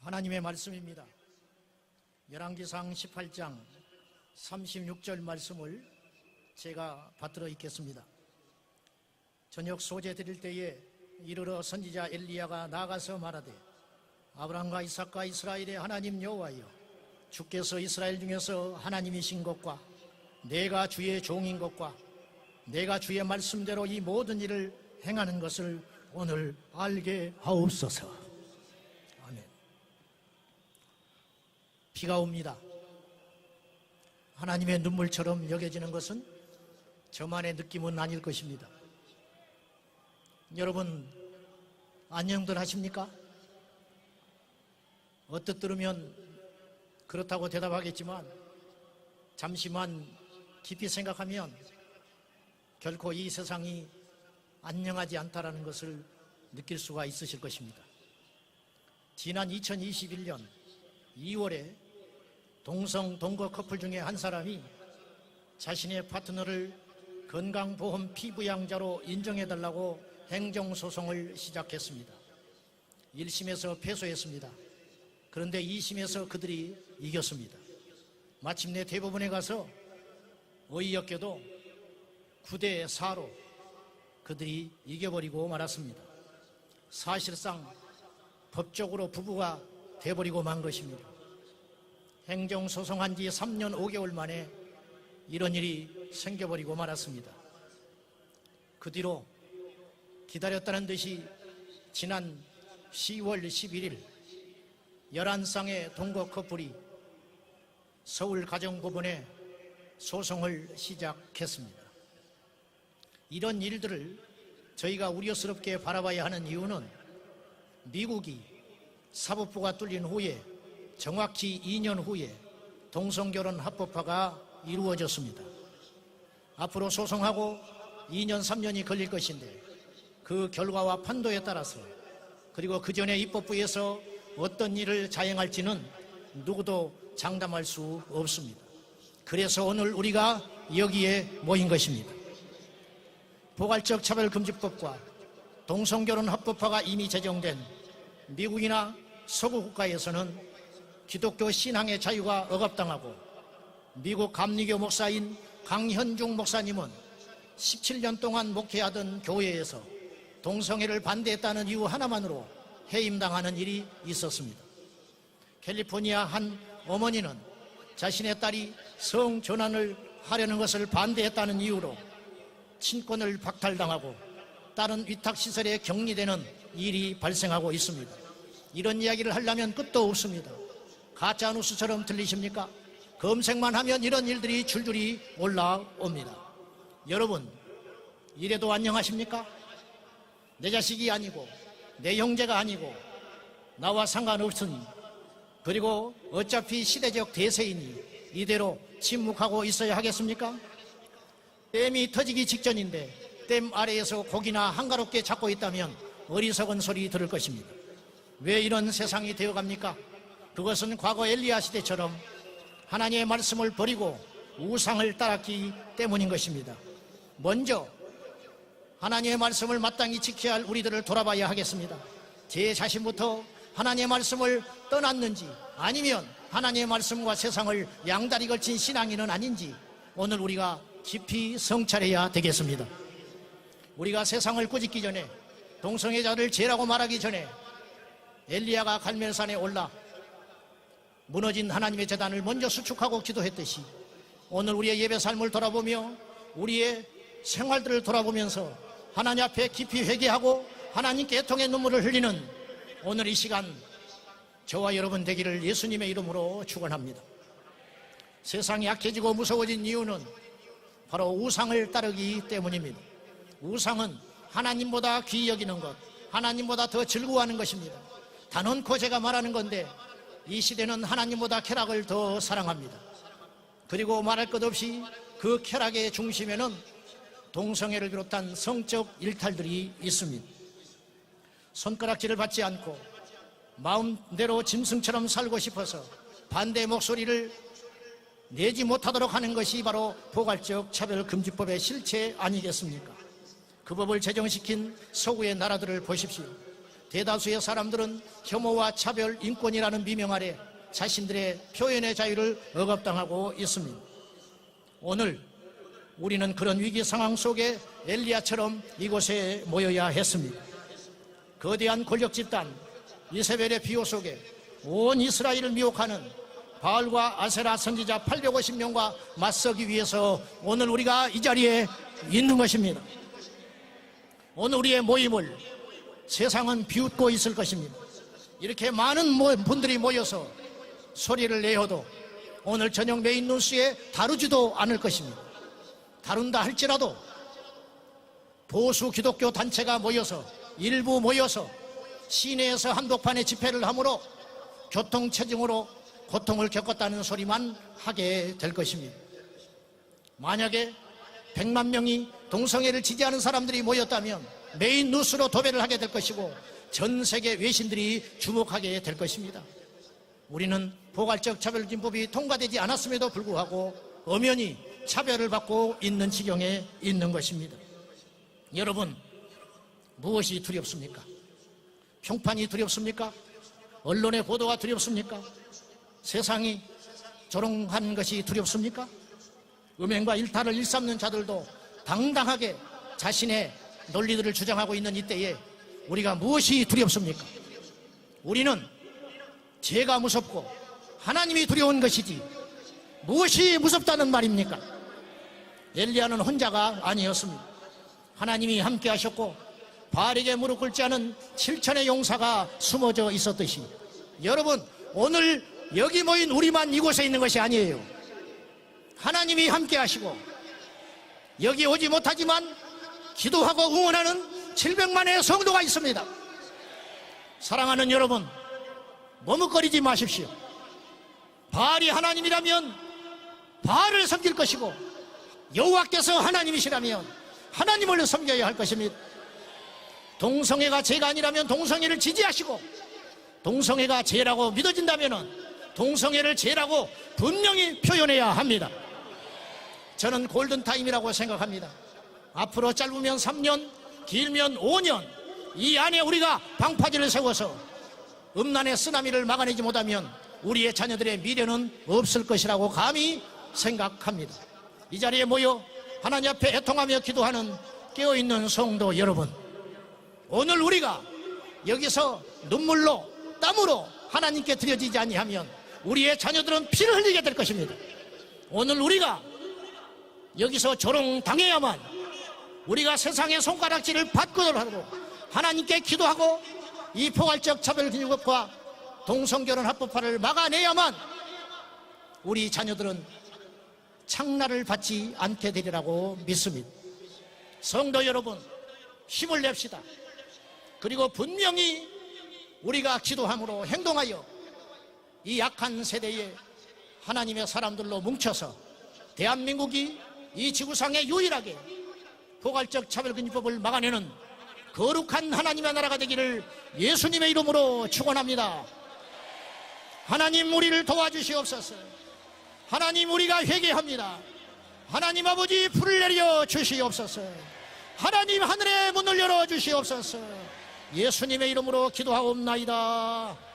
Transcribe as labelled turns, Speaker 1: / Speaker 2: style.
Speaker 1: 하나님의 말씀입니다. 열왕기상 18장 36절 말씀을 제가 받들어 읽겠습니다. 저녁 소재 드릴 때에 이르러 선지자 엘리야가 나가서 말하되, 아브라함과 이삭과 이스라엘의 하나님 여호와여, 주께서 이스라엘 중에서 하나님이신 것과 내가 주의 종인 것과 내가 주의 말씀대로 이 모든 일을 행하는 것을 오늘 알게 하옵소서. 아멘. 비가 옵니다. 하나님의 눈물처럼 여겨지는 것은 저만의 느낌은 아닐 것입니다. 여러분, 안녕들 하십니까? 어뜻 들으면 그렇다고 대답하겠지만 잠시만 깊이 생각하면 결코 이 세상이 안녕하지 않다라는 것을 느낄 수가 있으실 것입니다. 지난 2021년 2월에 동거 커플 중에 한 사람이 자신의 파트너를 건강보험 피부양자로 인정해달라고 행정소송을 시작했습니다. 1심에서 패소했습니다. 그런데 2심에서 그들이 이겼습니다. 마침내 대법원에 가서 어이없게도 9대4로 그들이 이겨버리고 말았습니다. 사실상 법적으로 부부가 돼버리고 만 것입니다. 행정소송한 지 3년 5개월 만에 이런 일이 생겨버리고 말았습니다. 그 뒤로 기다렸다는 듯이 지난 10월 11일 11쌍의 동거 커플이 서울가정법원에 소송을 시작했습니다. 이런 일들을 저희가 우려스럽게 바라봐야 하는 이유는 미국이 사법부가 뚫린 후에 정확히 2년 후에 동성결혼 합법화가 이루어졌습니다. 앞으로 소송하고 2년 3년이 걸릴 것인데 그 결과와 판도에 따라서 그리고 그 전에 입법부에서 어떤 일을 자행할지는 누구도 장담할 수 없습니다. 그래서 오늘 우리가 여기에 모인 것입니다. 포괄적 차별금지법과 동성결혼 합법화가 이미 제정된 미국이나 서구 국가에서는 기독교 신앙의 자유가 억압당하고 미국 감리교 목사인 강현중 목사님은 17년 동안 목회하던 교회에서 동성애를 반대했다는 이유 하나만으로 해임당하는 일이 있었습니다. 캘리포니아 한 어머니는 자신의 딸이 성전환을 하려는 것을 반대했다는 이유로 친권을 박탈당하고 딸은 위탁시설에 격리되는 일이 발생하고 있습니다. 이런 이야기를 하려면 끝도 없습니다. 가짜뉴스처럼 들리십니까? 검색만 하면 이런 일들이 줄줄이 올라옵니다. 여러분, 이래도 안녕하십니까? 내 자식이 아니고 내 형제가 아니고 나와 상관없으니, 그리고 어차피 시대적 대세이니 이대로 침묵하고 있어야 하겠습니까? 댐이 터지기 직전인데 댐 아래에서 고기나 한가롭게 잡고 있다면 어리석은 소리 들을 것입니다. 왜 이런 세상이 되어갑니까? 그것은 과거 엘리야 시대처럼 하나님의 말씀을 버리고 우상을 따랐기 때문인 것입니다. 먼저 하나님의 말씀을 마땅히 지켜야 할 우리들을 돌아봐야 하겠습니다. 제 자신부터 하나님의 말씀을 떠났는지, 아니면 하나님의 말씀과 세상을 양다리 걸친 신앙인은 아닌지 오늘 우리가 깊이 성찰해야 되겠습니다. 우리가 세상을 꾸짖기 전에, 동성애자를 죄라고 말하기 전에 엘리야가 갈멜산에 올라 무너진 하나님의 제단을 먼저 수축하고 기도했듯이 오늘 우리의 예배 삶을 돌아보며 우리의 생활들을 돌아보면서 하나님 앞에 깊이 회개하고 하나님께 애통의 눈물을 흘리는 오늘 이 시간 저와 여러분 되기를 예수님의 이름으로 축원합니다. 세상이 약해지고 무서워진 이유는 바로 우상을 따르기 때문입니다. 우상은 하나님보다 귀히 여기는 것, 하나님보다 더 즐거워하는 것입니다. 단언코 제가 말하는 건데 이 시대는 하나님보다 쾌락을 더 사랑합니다. 그리고 말할 것 없이 그 쾌락의 중심에는 동성애를 비롯한 성적 일탈들이 있습니다. 손가락질을 받지 않고 마음대로 짐승처럼 살고 싶어서 반대 목소리를 내지 못하도록 하는 것이 바로 포괄적 차별금지법의 실체 아니겠습니까? 그 법을 제정시킨 서구의 나라들을 보십시오. 대다수의 사람들은 혐오와 차별, 인권이라는 미명 아래 자신들의 표현의 자유를 억압당하고 있습니다. 오늘 우리는 그런 위기 상황 속에 엘리야처럼 이곳에 모여야 했습니다. 거대한 권력 집단 이세벨의 비호 속에 온 이스라엘을 미혹하는 바알과 아세라 선지자 850명과 맞서기 위해서 오늘 우리가 이 자리에 있는 것입니다. 오늘 우리의 모임을 세상은 비웃고 있을 것입니다. 이렇게 많은 분들이 모여서 소리를 내어도 오늘 저녁 메인 뉴스에 다루지도 않을 것입니다. 다룬다 할지라도 보수 기독교 단체가 모여서 일부 모여서 시내에서 한복판에 집회를 함으로 교통체증으로 고통을 겪었다는 소리만 하게 될 것입니다. 만약에 100만 명이 동성애를 지지하는 사람들이 모였다면 메인 뉴스로 도배를 하게 될 것이고 전 세계 외신들이 주목하게 될 것입니다. 우리는 포괄적 차별금지법이 통과되지 않았음에도 불구하고 엄연히 차별을 받고 있는 지경에 있는 것입니다. 여러분, 무엇이 두렵습니까? 평판이 두렵습니까? 언론의 보도가 두렵습니까? 세상이 조롱하는 것이 두렵습니까? 음행과 일탈을 일삼는 자들도 당당하게 자신의 논리들을 주장하고 있는 이때에 우리가 무엇이 두렵습니까? 우리는 죄가 무섭고 하나님이 두려운 것이지 무엇이 무섭다는 말입니까? 엘리야는 혼자가 아니었습니다. 하나님이 함께 하셨고 바알에게 무릎 꿇지 않은 7천의 용사가 숨어져 있었듯이 여러분, 오늘 여기 모인 우리만 이곳에 있는 것이 아니에요. 하나님이 함께 하시고 여기 오지 못하지만 기도하고 응원하는 700만의 성도가 있습니다. 사랑하는 여러분, 머뭇거리지 마십시오. 바알이 하나님이라면 바알을 섬길 것이고 여호와께서 하나님이시라면 하나님을 섬겨야 할 것입니다. 동성애가 죄가 아니라면 동성애를 지지하시고 동성애가 죄라고 믿어진다면 동성애를 죄라고 분명히 표현해야 합니다. 저는 골든타임이라고 생각합니다. 앞으로 짧으면 3년, 길면 5년 이 안에 우리가 방파제를 세워서 음란의 쓰나미를 막아내지 못하면 우리의 자녀들의 미래는 없을 것이라고 감히 생각합니다. 이 자리에 모여 하나님 앞에 애통하며 기도하는 깨어있는 성도 여러분, 오늘 우리가 여기서 눈물로 땀으로 하나님께 드려지지 아니하면 우리의 자녀들은 피를 흘리게 될 것입니다. 오늘 우리가 여기서 조롱당해야만 우리가 세상의 손가락질을 받고도 하나님께 기도하고 이 포괄적 차별금지법과 동성결혼 합법화를 막아내야만 우리 자녀들은 창날을 받지 않게 되리라고 믿습니다. 성도 여러분, 힘을 냅시다. 그리고 분명히 우리가 기도함으로 행동하여 이 약한 세대에 하나님의 사람들로 뭉쳐서 대한민국이 이 지구상에 유일하게 포괄적 차별금지법을 막아내는 거룩한 하나님의 나라가 되기를 예수님의 이름으로 축원합니다. 하나님, 우리를 도와주시옵소서. 하나님, 우리가 회개합니다. 하나님 아버지, 불을 내려 주시옵소서. 하나님, 하늘의 문을 열어 주시옵소서. 예수님의 이름으로 기도하옵나이다.